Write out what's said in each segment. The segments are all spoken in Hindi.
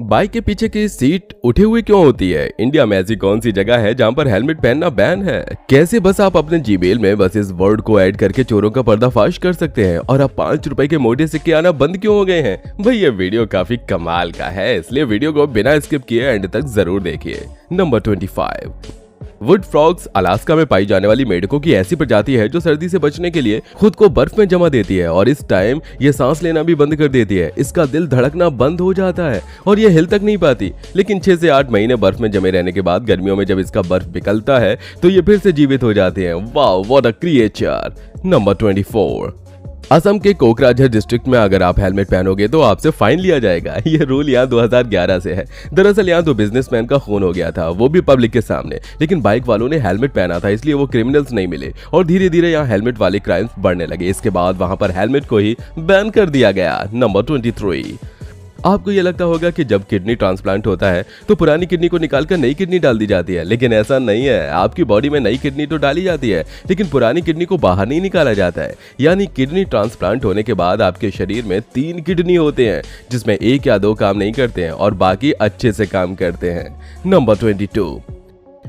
बाइक के पीछे की सीट उठे हुए क्यों होती है? इंडिया में ऐसी कौन सी जगह है जहां पर हेलमेट पहनना बैन है? कैसे बस आप अपने जीमेल में बस इस वर्ड को ऐड करके चोरों का पर्दाफाश कर सकते हैं? और अब 5 रुपए के मोटे सिक्के आना बंद क्यों हो गए हैं? भाई ये वीडियो काफी कमाल का है, इसलिए वीडियो को बिना स्किप किए एंड तक जरूर देखिए। नंबर 25, वुड फ्रॉग्स अलास्का में पाई जाने वाली मेंढकों की ऐसी प्रजाति है जो सर्दी से बचने के लिए खुद को बर्फ में जमा देती है और इस टाइम ये सांस लेना भी बंद कर देती है। इसका दिल धड़कना बंद हो जाता है और ये हिल तक नहीं पाती, लेकिन 6 से 8 महीने बर्फ में जमे रहने के बाद गर्मियों में जब इसका बर्फ पिघलता है तो ये फिर से जीवित हो जाते हैं। Wow what a creature. Number 24, Assam के कोकराझार डिस्ट्रिक्ट में अगर आप हेलमेट पहनोगे तो आपसे फाइन लिया जाएगा। ये रूल यहाँ 2011 से है। दरअसल यहाँ 2 बिजनेसमैन का खून हो गया था, वो भी पब्लिक के सामने, लेकिन बाइक वालों ने हेलमेट पहना था इसलिए वो क्रिमिनल्स नहीं मिले और धीरे धीरे यहाँ हेलमेट वाले क्राइम्स बढ़ने लगे। इसके बाद वहां पर हेलमेट को ही बैन कर दिया गया। नंबर 23, आपको ये लगता होगा कि जब किडनी ट्रांसप्लांट होता है तो पुरानी किडनी को निकालकर नई किडनी डाल दी जाती है, लेकिन ऐसा नहीं है। आपकी बॉडी में नई किडनी तो डाली जाती है लेकिन पुरानी किडनी को बाहर नहीं निकाला जाता है। यानी किडनी ट्रांसप्लांट होने के बाद आपके शरीर में 3 किडनी होते हैं जिसमें 1 या 2 काम नहीं करते हैं और बाकी अच्छे से काम करते हैं। नंबर 22,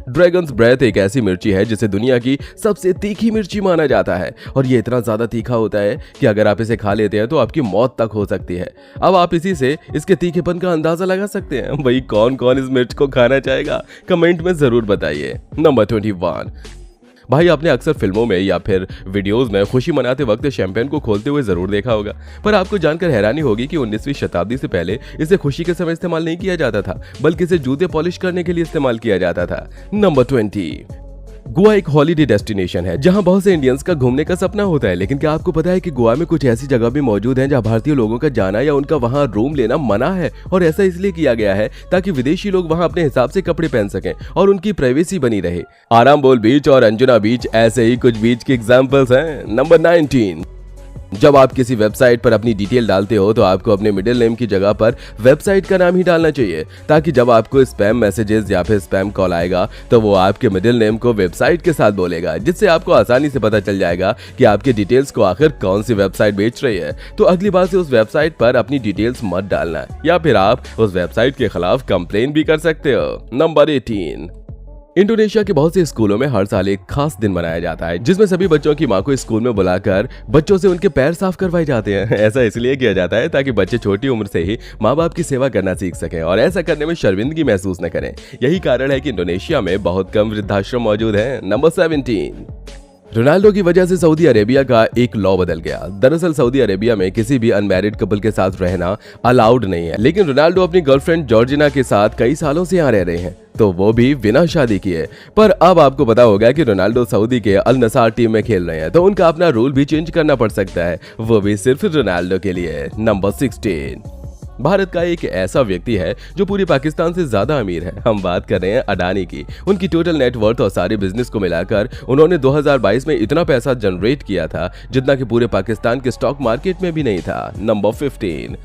ड्रैगन्स ब्रेथ एक ऐसी मिर्ची है जिसे दुनिया की सबसे तीखी मिर्ची माना जाता है और ये इतना ज्यादा तीखा होता है कि अगर आप इसे खा लेते हैं तो आपकी मौत तक हो सकती है। अब आप इसी से इसके तीखेपन का अंदाजा लगा सकते हैं। भाई कौन कौन इस मिर्च को खाना चाहेगा? कमेंट में जरूर बताइए। नंबर 21, भाई आपने अक्सर फिल्मों में या फिर वीडियोस में खुशी मनाते वक्त शैंपेन को खोलते हुए जरूर देखा होगा, पर आपको जानकर हैरानी होगी कि 19वीं शताब्दी से पहले इसे खुशी के समय इस्तेमाल नहीं किया जाता था, बल्कि इसे जूते पॉलिश करने के लिए इस्तेमाल किया जाता था। नंबर 20, गोवा एक हॉलीडे डेस्टिनेशन है जहां बहुत से इंडियंस का घूमने का सपना होता है, लेकिन क्या आपको पता है कि गोवा में कुछ ऐसी जगह भी मौजूद हैं जहां भारतीय लोगों का जाना या उनका वहां रूम लेना मना है? और ऐसा इसलिए किया गया है ताकि विदेशी लोग वहां अपने हिसाब से कपड़े पहन सकें और उनकी प्राइवेसी बनी रहे। आरामबोल बीच और अंजुना बीच ऐसे ही कुछ बीच के एग्जाम्पल्स हैं। नंबर 19, जब आप किसी वेबसाइट पर अपनी डिटेल डालते हो तो आपको अपने मिडिल नेम की जगह पर वेबसाइट का नाम ही डालना चाहिए, ताकि जब आपको स्पैम मैसेजेस या फिर स्पैम कॉल आएगा तो वो आपके मिडिल नेम को वेबसाइट के साथ बोलेगा, जिससे आपको आसानी से पता चल जाएगा कि आपके डिटेल्स को आखिर कौन सी वेबसाइट बेच रही है। तो अगली बार से उस वेबसाइट पर अपनी डिटेल्स मत डालना, या फिर आप उस वेबसाइट के खिलाफ कंप्लेन भी कर सकते हो। नंबर 18, इंडोनेशिया के बहुत से स्कूलों में हर साल एक खास दिन मनाया जाता है जिसमें सभी बच्चों की मां को स्कूल में बुलाकर बच्चों से उनके पैर साफ करवाए जाते हैं। ऐसा इसलिए किया जाता है ताकि बच्चे छोटी उम्र से ही माँ बाप की सेवा करना सीख सकें और ऐसा करने में शर्मिंदगी महसूस न करें। यही कारण है कि इंडोनेशिया में बहुत कम वृद्धाश्रम मौजूद हैं। नंबर 17, रोनाल्डो की वजह से सऊदी अरेबिया का एक लॉ बदल गया। दरअसल सऊदी अरेबिया में किसी भी अनमैरिड कपल के साथ रहना अलाउड नहीं है, लेकिन रोनाल्डो अपनी गर्लफ्रेंड जॉर्जिना के साथ कई सालों से यहाँ रह रहे हैं, तो वो भी बिना शादी किए। पर अब आपको पता होगा कि रोनाल्डो सऊदी के अल नसार टीम में खेल रहे हैं, तो उनका अपना रूल भी चेंज करना पड़ सकता है, वो भी सिर्फ रोनाल्डो के लिए। नंबर 16, भारत का एक ऐसा व्यक्ति है जो पूरे पाकिस्तान से ज्यादा अमीर है। हम बात कर रहे हैं अडानी की। उनकी टोटल नेटवर्थ और सारे बिजनेस को मिलाकर उन्होंने 2022 में इतना पैसा जनरेट किया था जितना कि पूरे पाकिस्तान के स्टॉक मार्केट में भी नहीं था। नंबर 15,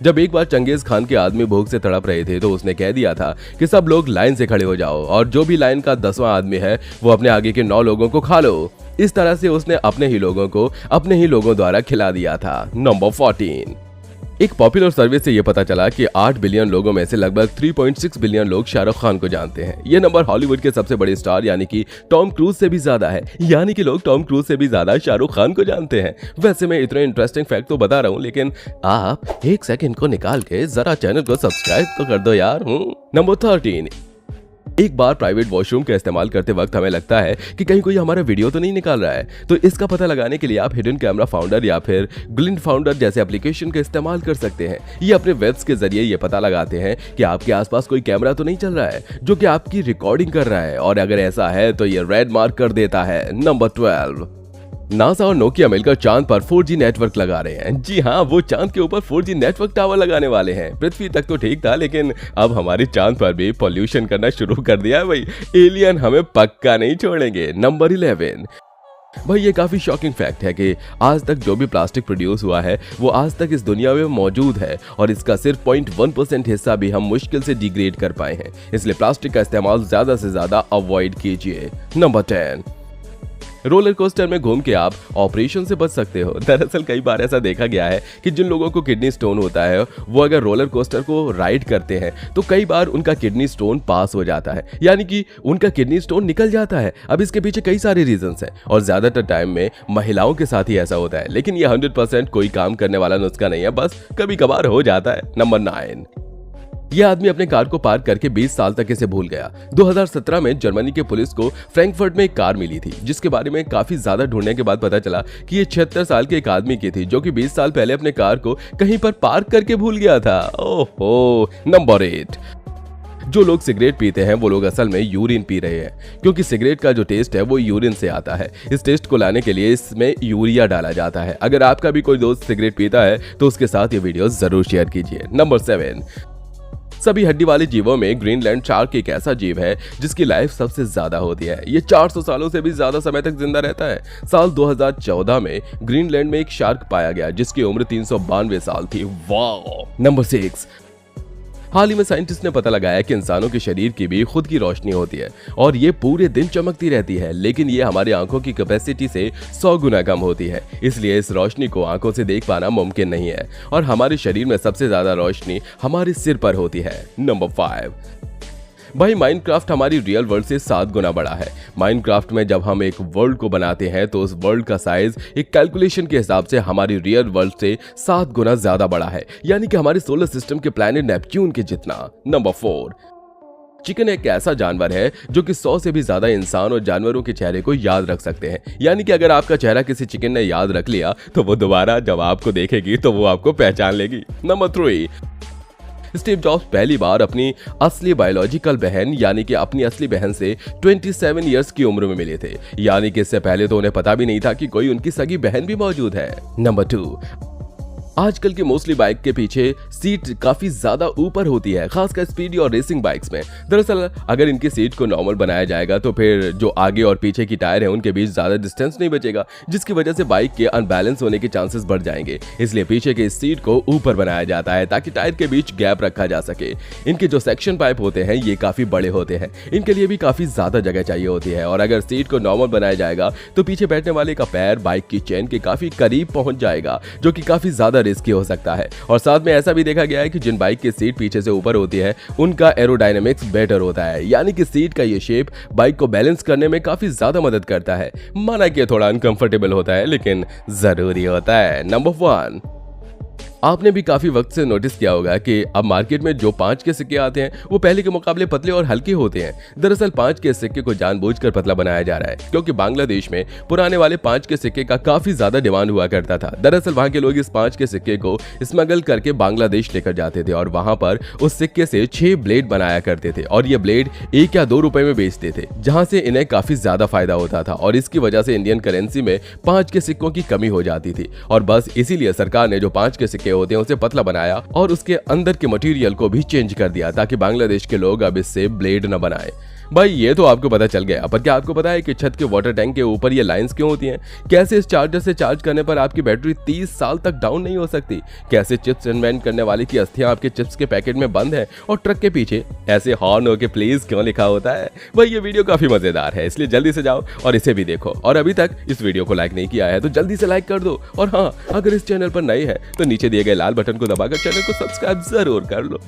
जब एक बार चंगेज खान के आदमी भूख से तड़प रहे थे तो उसने कह दिया था कि सब लोग लाइन से खड़े हो जाओ और जो भी लाइन का 10वां आदमी है वो अपने आगे के 9 लोगों को खा लो। इस तरह से उसने अपने ही लोगों को अपने ही लोगों द्वारा खिला दिया था। नंबर 14, एक पॉपुलर सर्वे से यह पता चला कि 8 बिलियन लोगों में से लगभग 3.6 बिलियन लोग शाहरुख खान को जानते हैं। यह नंबर हॉलीवुड के सबसे बड़े स्टार यानी कि टॉम क्रूज से भी ज्यादा है। यानी कि लोग टॉम क्रूज से भी ज्यादा शाहरुख खान को जानते हैं। वैसे मैं इतने इंटरेस्टिंग फैक्ट तो बता रहा हूं, लेकिन आप 1 सेकंड को निकाल के जरा चैनल को सब्सक्राइब तो कर दो यार। नंबर 13, एक बार प्राइवेट वॉशरूम का इस्तेमाल करते वक्त हमें लगता है कि कहीं कोई हमारा वीडियो तो नहीं निकाल रहा है, तो इसका पता लगाने के लिए आप हिडन कैमरा फाउंडर या फिर ग्लिंट फाउंडर जैसे एप्लीकेशन का इस्तेमाल कर सकते हैं। ये अपने वेब्स के जरिए ये पता लगाते हैं कि आपके आसपास कोई कैमरा तो नहीं चल रहा है जो कि आपकी रिकॉर्डिंग कर रहा है, और अगर ऐसा है तो ये रेड मार्क कर देता है। नंबर 12, नासा और नोकिया मिलकर चांद पर 4G नेटवर्क लगा रहे हैं। जी हाँ, वो चांद के ऊपर 4G नेटवर्क टावर लगाने वाले हैं। पृथ्वी तक तो ठीक था, लेकिन अब हमारे चांद पर भी पॉल्यूशन करना शुरू कर दिया है भाई। एलियन हमें पक्का नहीं छोड़ेंगे। नंबर 11, भाई ये काफी शॉकिंग फैक्ट है कि आज तक जो भी प्लास्टिक प्रोड्यूस हुआ है वो आज तक इस दुनिया में मौजूद है और इसका सिर्फ 0.1% हिस्सा भी हम मुश्किल से डिग्रेड कर पाए हैं। इसलिए प्लास्टिक का इस्तेमाल ज्यादा से ज्यादा अवॉइड कीजिए। नंबर 10, रोलर कोस्टर में घूम के आप ऑपरेशन से बच सकते हो। दरअसल कई बार ऐसा देखा गया है कि जिन लोगों को किडनी स्टोन होता है वो अगर रोलर कोस्टर को राइड करते हैं तो कई बार उनका किडनी स्टोन पास हो जाता है, यानी कि उनका किडनी स्टोन निकल जाता है। अब इसके पीछे कई सारे रीजंस हैं और ज्यादातर टाइम में महिलाओं के साथ ही ऐसा होता है, लेकिन ये 100% कोई काम करने वाला नुस्खा नहीं है, बस कभी कभार हो जाता है। नंबर 9, यह आदमी अपने कार को पार्क करके 20 साल तक इसे भूल गया। 2017 में जर्मनी के पुलिस को फ्रैंकफर्ट में एक कार मिली थी जिसके बारे में काफी ज्यादा ढूंढने के बाद पता चला कि ये 76 साल के एक आदमी की थी जो कि 20 साल पहले अपने कार को कहीं पर पार्क करके भूल गया था। ओहो। नंबर 8, जो लोग सिगरेट पीते हैं वो लोग असल में यूरिन पी रहे हैं, क्योंकि सिगरेट का जो टेस्ट है वो यूरिन से आता है। इस टेस्ट को लाने के लिए इसमें यूरिया डाला जाता है। अगर आपका भी कोई दोस्त सिगरेट पीता है तो उसके साथ ये वीडियो जरूर शेयर कीजिए। नंबर 7, सभी हड्डी वाले जीवों में ग्रीनलैंड शार्क एक ऐसा जीव है जिसकी लाइफ सबसे ज्यादा होती है। ये 400 सालों से भी ज्यादा समय तक जिंदा रहता है। साल 2014 में ग्रीनलैंड में एक शार्क पाया गया जिसकी उम्र 392 साल थी। वाह। नंबर 6, हाल ही में साइंटिस्ट ने पता लगाया कि इंसानों के शरीर की भी खुद की रोशनी होती है और ये पूरे दिन चमकती रहती है, लेकिन ये हमारी आंखों की कैपेसिटी से 100 गुना कम होती है। इसलिए इस रोशनी को आंखों से देख पाना मुमकिन नहीं है और हमारे शरीर में सबसे ज्यादा रोशनी हमारे सिर पर होती है। नंबर 5, भाई माइनक्राफ्ट हमारी रियल वर्ल्ड से 7 गुना बड़ा है। माइनक्राफ्ट में जब हम एक वर्ल्ड को बनाते हैं तो उस वर्ल्ड का साइज एक कैलकुलेशन के हिसाब से हमारी रियल वर्ल्ड से 7 गुना ज्यादा बड़ा है, यानी कि हमारे सोलर सिस्टम के प्लैनेट नेपच्यून के जितना। नंबर 4, चिकन एक ऐसा जानवर है जो कि 100 से भी ज्यादा इंसान और जानवरों के चेहरे को याद रख सकते हैं, यानी कि अगर आपका चेहरा किसी चिकन ने याद रख लिया तो वो दोबारा जब आपको देखेगी तो वो आपको पहचान लेगी। नंबर 3, स्टीव जॉब्स पहली बार अपनी असली बायोलॉजिकल बहन यानी कि अपनी असली बहन से 27 इयर्स की उम्र में मिले थे, यानी कि इससे पहले तो उन्हें पता भी नहीं था कि कोई उनकी सगी बहन भी मौजूद है। नंबर 2, आजकल की मोस्टली बाइक के पीछे सीट काफी ज्यादा ऊपर होती है, खासकर स्पीडी और रेसिंग बाइक्स में। दरअसल अगर इनकी सीट को नॉर्मल बनाया जाएगा तो फिर जो आगे और पीछे की टायर है उनके बीच ज्यादा डिस्टेंस नहीं बचेगा, जिसकी वजह से बाइक के अनबैलेंस होने के चांसेस बढ़ जाएंगे। इसलिए पीछे के सीट को ऊपर बनाया जाता है ताकि टायर के बीच गैप रखा जा सके। इनके जो सेक्शन पाइप होते हैं ये काफी बड़े होते हैं, इनके लिए भी काफी ज्यादा जगह चाहिए होती है और अगर सीट को नॉर्मल बनाया जाएगा तो पीछे बैठने वाले का पैर बाइक की चेन के काफी करीब पहुंच जाएगा, जो कि काफी ज्यादा रिस्की हो सकता है। और साथ में ऐसा भी देखा गया है कि जिन बाइक की सीट पीछे से ऊपर होती है उनका एरोडायनेमिक्स बेटर होता है, यानी कि सीट का ये शेप बाइक को बैलेंस करने में काफी ज्यादा मदद करता है। माना कि थोड़ा अनकंफर्टेबल होता है लेकिन जरूरी होता है। नंबर 1, आपने भी काफी वक्त से नोटिस किया होगा कि अब मार्केट में जो 5 के सिक्के आते हैं वो पहले के मुकाबले पतले और हल्के होते हैं। दरअसल 5 के सिक्के को जानबूझकर पतला बनाया जा रहा है क्योंकि बांग्लादेश में पुराने वाले 5 के सिक्के का काफी ज्यादा डिमांड हुआ करता था। दरअसल वहां के लोग इस 5 के सिक्के को स्मगल करके बांग्लादेश लेकर जाते थे और वहां पर उस सिक्के से 6 ब्लेड बनाया करते थे और ये ब्लेड 1 या 2 रुपए में बेचते थे, जहां से इन्हें काफी ज्यादा फायदा होता था और इसकी वजह से इंडियन करेंसी में 5 के सिक्कों की कमी हो जाती थी और बस इसीलिए सरकार ने जो 5 के सिक्के होते हैं उसे पतला बनाया और उसके अंदर के मटेरियल को भी चेंज कर दिया ताकि बांग्लादेश के लोग अब इससे ब्लेड न बनाए। भाई ये तो आपको पता चल गया, पर क्या आपको पता है कि छत के वाटर टैंक के ऊपर ये लाइंस क्यों होती हैं? कैसे इस चार्जर से चार्ज करने पर आपकी बैटरी 30 साल तक डाउन नहीं हो सकती? कैसे चिप्स इन्वेंट करने वाले की अस्थियां आपके चिप्स के पैकेट में बंद है और ट्रक के पीछे ऐसे हॉर्न हो के प्लीज क्यों लिखा होता है? भाई ये वीडियो काफी मजेदार है, इसलिए जल्दी से जाओ और इसे भी देखो। और अभी तक इस वीडियो को लाइक नहीं किया है तो जल्दी से लाइक कर दो और हाँ, अगर इस चैनल पर नए हैं तो नीचे दिए गए लाल बटन को दबाकर चैनल को सब्सक्राइब जरूर कर लो।